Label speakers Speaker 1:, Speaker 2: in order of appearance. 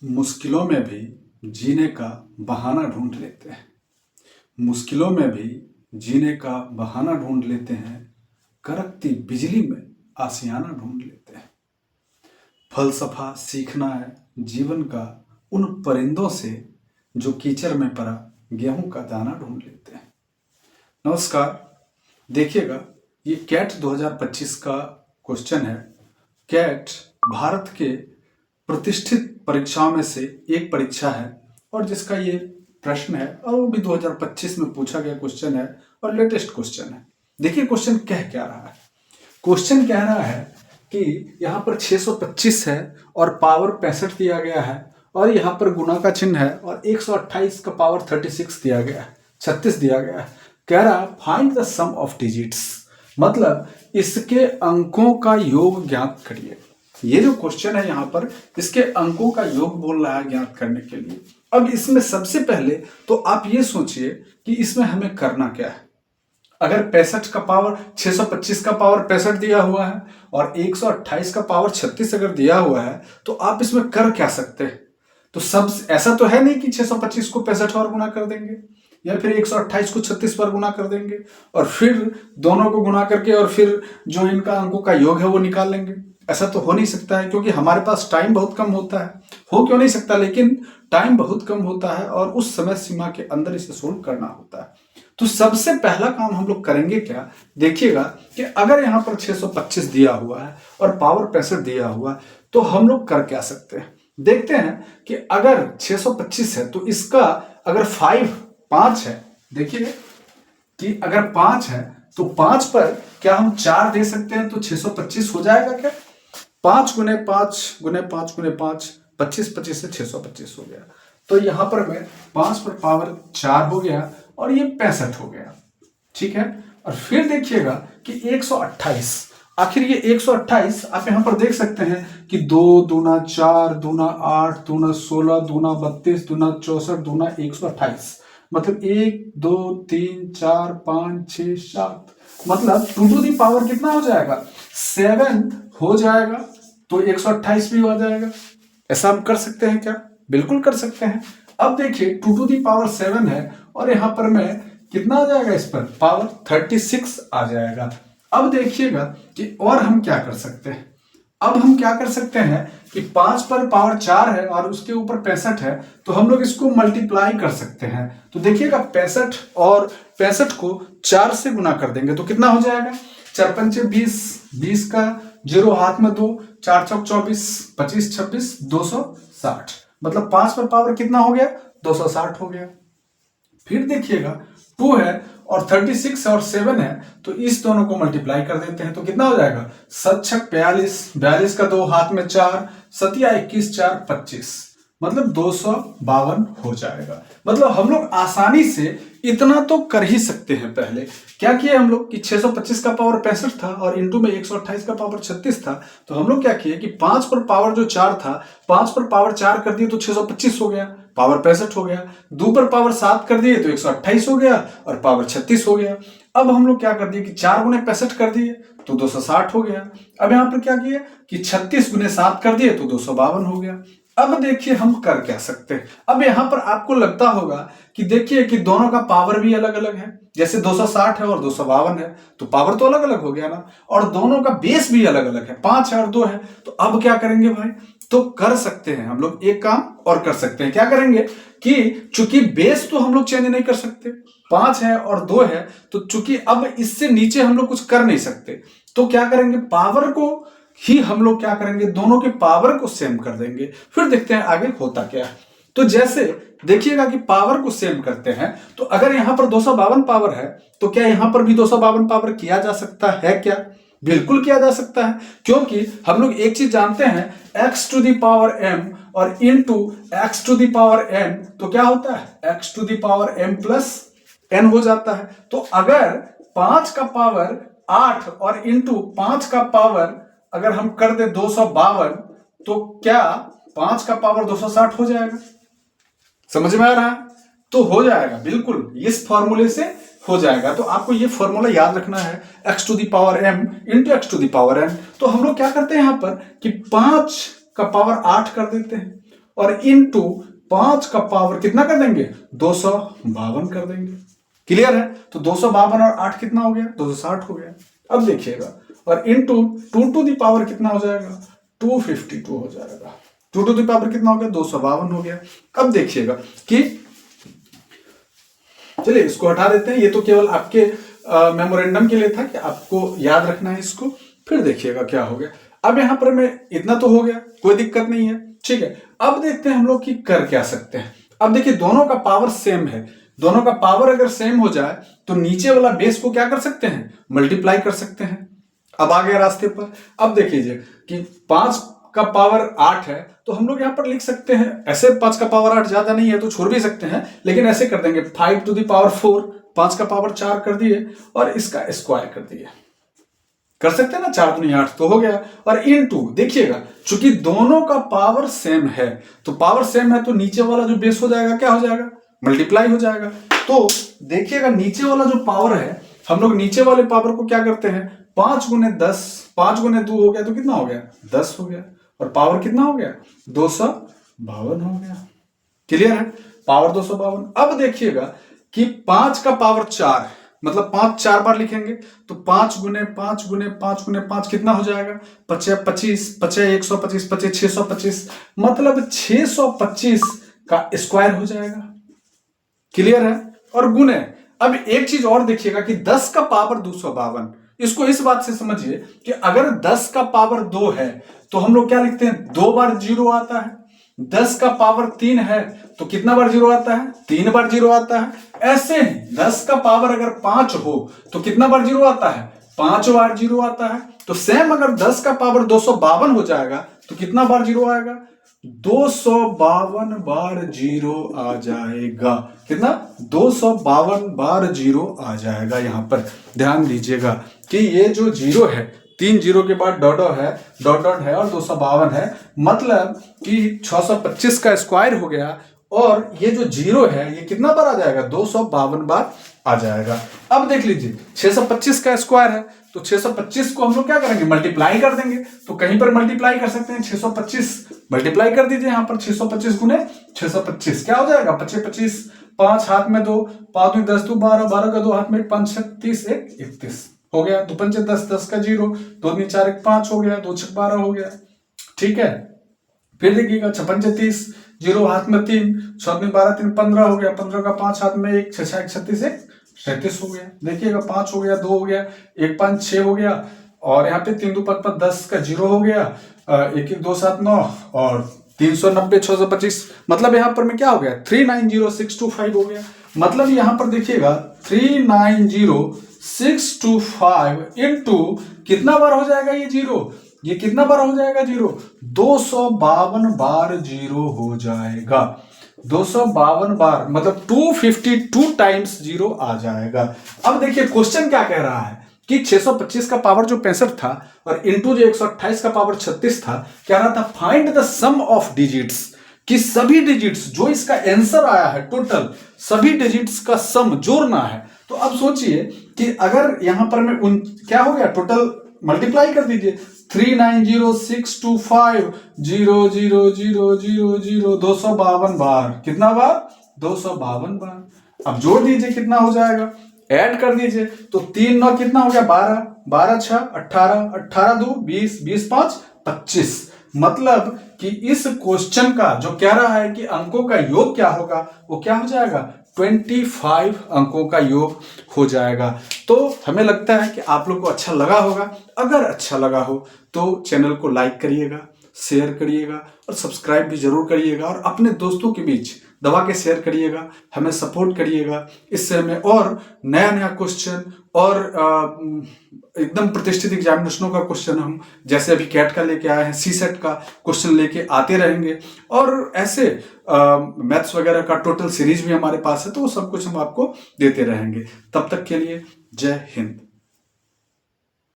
Speaker 1: मुश्किलों में भी जीने का बहाना ढूंढ लेते हैं। मुश्किलों में भी जीने का बहाना ढूंढ लेते हैं। कड़कती बिजली में आशियाना ढूंढ लेते हैं। फलसफा सीखना है जीवन का उन परिंदों से जो कीचड़ में पड़ा गेहूं का दाना ढूंढ लेते हैं। नमस्कार, देखिएगा, ये कैट 2025 का क्वेश्चन है। कैट भारत के प्रतिष्ठित परीक्षाओं में से एक परीक्षा है और जिसका ये प्रश्न है और वो भी 2025 में पूछा गया क्वेश्चन है और लेटेस्ट क्वेश्चन है। देखिए क्वेश्चन कह क्या रहा है। क्वेश्चन कह रहा है कि यहाँ पर 625 है और पावर 65 दिया गया है और यहाँ पर गुना का चिन्ह है और 128 का पावर 36 दिया गया है, 36 दिया गया है। कह रहा find the sum of digits, मतलब इसके अंकों का योग ज्ञात करिए। ये जो क्वेश्चन है यहाँ पर इसके अंकों का योग बोल रहा है ज्ञात करने के लिए। अब इसमें सबसे पहले तो आप ये सोचिए कि इसमें हमें करना क्या है। अगर 65 का पावर 625 का पावर 65 दिया हुआ है और 128 का पावर 36 अगर दिया हुआ है तो आप इसमें कर क्या सकते हैं। तो सब ऐसा तो है नहीं कि 625 को 65 और गुना कर देंगे या फिर 128 को 36 पर गुना कर देंगे और फिर दोनों को गुना करके और फिर जो इनका अंकों का योग है वो निकाल लेंगे। ऐसा तो हो नहीं सकता है क्योंकि हमारे पास टाइम बहुत कम होता है। हो क्यों नहीं सकता, लेकिन टाइम बहुत कम होता है और उस समय सीमा के अंदर इसे सोल्व करना होता है। तो सबसे पहला काम हम लोग करेंगे क्या, देखिएगा कि अगर यहाँ पर 625 दिया हुआ है और पावर 65 दिया हुआ है तो हम लोग कर क्या सकते हैं। देखते हैं कि अगर 625 है तो इसका अगर 5 है, देखिए कि अगर 5 है तो 5 पर क्या हम 4 दे सकते हैं तो 625 हो जाएगा क्या। 5 गुने 5 गुने 5 गुने 5 25 25 से 625 हो गया। तो यहां पर मैं 5 पर पावर 4 हो गया और ये 65 हो गया, ठीक है। और फिर देखिएगा कि 128, आखिर ये 128 आप यहां पर देख सकते हैं कि 2 दूना 4 दूना 8 दूना 16 दूना 32 दूना 64 दूना 128, मतलब 1 2 3 4 5 6 7, मतलब 2 टू दी पावर कितना हो जाएगा, 7 हो जाएगा। तो 128 भी हो जाएगा। ऐसा हम कर सकते हैं क्या, बिल्कुल कर सकते हैं। अब देखिए 2 टू दी पावर 7 है और यहां पर मैं कितना आ जाएगा, इस पर पावर 36 आ जाएगा। अब देखिएगा कि और हम क्या कर सकते हैं। अब हम क्या कर सकते हैं कि 5 पर पावर 4 है और उसके ऊपर 65 है तो हम लोग इसको मल्टीप्लाई कर सकते हैं। तो देखिएगा 65 और 65 को 4 से गुना कर देंगे तो कितना हो जाएगा, 4 पंचे 20, 20 का 0 हाथ में 2, 4 चौक 24, 25 26 260, मतलब 5 पर पावर कितना हो गया, 260 हो गया। फिर देखिएगा 2 है और 36 और 7 है तो इस दोनों को मल्टीप्लाई कर देते हैं तो कितना हो जाएगा, 7 छक 42, 42 का 2 हाथ में 4, 7 या 21 4 25, मतलब 252 हो जाएगा। मतलब हम लोग आसानी से इतना तो कर ही सकते हैं। पहले क्या किए हम लोग कि 625 का पावर 65 था और इंटू में 128 का पावर 36 था, तो हम लोग क्या किए कि 5 पर पावर जो 4 था, 5 पर पावर 4 कर दिए तो 625 हो गया, पावर 65 हो गया। 2 पर पावर 7 कर दिए तो 128 हो गया और पावर 36 हो गया। अब हम लोग क्या कर दिए कि 4 गुने 65 कर दिए तो 260 हो गया। अब यहां पर क्या किया कि 36 गुने 7 कर दिए तो 252 हो गया। अब देखिए हम कर क्या सकते हैं। अब यहां पर आपको लगता होगा कि देखिए कि दोनों का पावर भी अलग अलग है, जैसे 260 है और 252 है तो पावर तो अलग अलग हो गया ना, और दोनों का बेस भी अलग अलग है, 5 है और 2 है। तो अब क्या करेंगे भाई, तो कर सकते हैं हम लोग एक काम और कर सकते हैं। क्या करेंगे कि चूंकि बेस तो हम लोग चेंज नहीं कर सकते, 5 है और 2 है, तो चूंकि अब इससे नीचे हम लोग कुछ कर नहीं सकते, तो क्या करेंगे, पावर को ही हम लोग क्या करेंगे, दोनों के पावर को सेम कर देंगे। फिर देखते हैं आगे होता क्या है। तो जैसे देखिएगा कि पावर को सेम करते हैं तो अगर यहां पर 252 पावर है तो क्या यहां पर भी 252 पावर किया जा सकता है क्या, बिल्कुल किया जा सकता है। क्योंकि हम लोग एक चीज जानते हैं, x to the power m और into x to the power n, तो क्या होता है, x to the power m plus n हो जाता है। तो अगर 5 का पावर 8 और इंटू 5 का पावर अगर हम कर दे 252 तो क्या 5 का पावर 260 हो जाएगा। समझ में आ रहा है, तो हो जाएगा, बिल्कुल इस फॉर्मूले से हो जाएगा। तो आपको ये फॉर्मूला याद रखना है, x to the power m into x to the power n। तो हम लोग क्या करते हैं यहां पर कि 5 का पावर 8 कर देते हैं और इनटू 5 का पावर कितना कर देंगे 252 कर देंगे। क्लियर है? तो 252 और 8 कितना हो गया 260 हो गया। अब देखिएगा और इनटू 2 टू दी पावर कितना हो जाएगा 252 हो जाएगा। 2 टू दी पावर कितना हो गया 252 हो गया। अब देखिएगा कि चलिए इसको हटा देते हैं, ये तो केवल आपके मेमोरेंडम के लिए था कि आपको याद रखना है इसको। फिर देखिएगा क्या हो गया। अब यहां पर मैं इतना तो हो गया, कोई दिक्कत नहीं है, ठीक है। अब देखते हैं हम लोग कि कर क्या सकते हैं। अब देखिए दोनों का पावर सेम है, दोनों का पावर अगर सेम हो जाए तो नीचे वाला बेस को क्या कर सकते हैं मल्टीप्लाई कर सकते हैं। अब आ गया रास्ते पर। अब देखिए कि 5 का पावर 8 है तो हम लोग यहां पर लिख सकते हैं ऐसे, 5 का पावर 8 ज्यादा नहीं है तो छोड़ भी सकते हैं, लेकिन ऐसे कर देंगे 5 टू दी पावर 4, 5 का पावर 4 कर दिए और इसका स्क्वायर कर दिए। कर सकते हैं ना, 4 दूनी 8 तो हो गया। और इनटू देखिएगा चूंकि दोनों का पावर सेम है तो पावर सेम है तो नीचे वाला जो बेस हो जाएगा क्या हो जाएगा मल्टीप्लाई हो जाएगा। तो देखिएगा नीचे वाला जो पावर है हम लोग नीचे वाले पावर को क्या करते हैं 5 गुने 10, 5 गुने 2 हो गया तो कितना हो गया 10 हो गया और पावर कितना हो गया 252 हो गया। क्लियर है? पावर 252। अब देखिएगा कि 5 का पावर 4 मतलब 5 4 बार लिखेंगे तो 5 गुने 5 गुने 5 गुने 5 कितना हो जाएगा 25, 25 125, 25 625, मतलब 625 का स्क्वायर हो जाएगा। क्लियर है? और गुने, अब एक चीज और देखिएगा कि 10 का पावर 252, इसको इस बात से समझिए कि अगर 10 का पावर 2 है तो हम लोग क्या लिखते हैं 2 बार 0 आता है। 10 का पावर 3 है तो कितना बार 0 आता है 3 बार 0 आता है। ऐसे ही 10 का पावर अगर 5 हो तो कितना बार 0 आता है 5 बार 0 आता है। तो सेम अगर 10 का पावर 252 हो जाएगा तो कितना बार 0 आएगा 252 बार 0 आ जाएगा। कितना 252 बार 0 आ जाएगा। यहां पर ध्यान दीजिएगा कि ये जो 0 है 3 0 के बाद डॉट है, डॉट डॉट है और 252 है, मतलब कि 625 का स्क्वायर हो गया और ये जो 0 है ये कितना बार आ जाएगा 252 बार आ जाएगा। अब देख लीजिए 625 का स्क्वायर है तो 625 को हम लोग क्या करेंगे मल्टीप्लाई कर देंगे। तो कहीं पर मल्टीप्लाई कर सकते हैं 625 मल्टीप्लाई कर दीजिए यहां पर 625 गुने 625 क्या हो जाएगा 25 25, 5 हाथ में 2, 5 में 10 2 12, 12 का 2 हाथ में 5 30 1 31 हो गया। 2 पंचे 10, 10 का 0, 2 दूनी 4 1 5 हो गया, 2 6 12 हो गया। ठीक है, फिर देखिएगा 6 पंचे 30, 0 हाथ में 3, 6 दूनी 12 3 15 हो गया, 15 का 5 हाथ में 1, 6 6 1 36 1 37 हो गया। देखिएगा 5 हो गया, 2 हो गया, 1 5 6 हो गया और यहाँ पे 3 2 5 5 10 का 0 हो गया, 1 1 2 7 9 और 390 625, मतलब यहाँ पर में क्या हो गया 390625 हो गया। मतलब यहाँ पर देखिएगा 390625 इंटू कितना बार हो जाएगा ये 0, ये कितना बार हो जाएगा 0 252 बार 0 हो जाएगा। 252 बार मतलब 252 टाइम्स 0 आ जाएगा। अब देखिए क्वेश्चन क्या कह रहा है कि 625 का पावर जो 65 था और इंटू जो 128 का पावर 36 था, कह रहा था find the sum of digits, कि सभी डिजिट्स जो इसका आंसर आया है टोटल सभी डिजिट्स का सम जोड़ना है। तो अब सोचिए कि अगर यहां पर मैं क्या हो गया टोटल मल्टीप्लाई कर दीजिए 390625 0 0 0 0 0 252 बार, कितना बार 252 बार। अब जोड़ दीजिए कितना हो जाएगा, ऐड कर दीजिए तो 3 9 कितना हो गया 12, 12 6 18, 18 2 20, 20 5 25। मतलब कि इस क्वेश्चन का जो कह रहा है कि अंकों का योग क्या होगा वो क्या हो जाएगा 25 अंकों का योग हो जाएगा। तो हमें लगता है कि आप लोग को अच्छा लगा होगा। अगर अच्छा लगा हो तो चैनल को लाइक करिएगा, शेयर करिएगा और सब्सक्राइब भी जरूर करिएगा और अपने दोस्तों के बीच दबा के शेयर करिएगा, हमें सपोर्ट करिएगा। इससे हमें और नया नया क्वेश्चन और एकदम प्रतिष्ठित एग्जामिनेशनों का क्वेश्चन हम जैसे अभी कैट का लेके आए हैं, सीसेट का क्वेश्चन लेके आते रहेंगे और ऐसे मैथ्स वगैरह का टोटल सीरीज भी हमारे पास है, तो वो सब कुछ हम आपको देते रहेंगे। तब तक के लिए जय हिंद।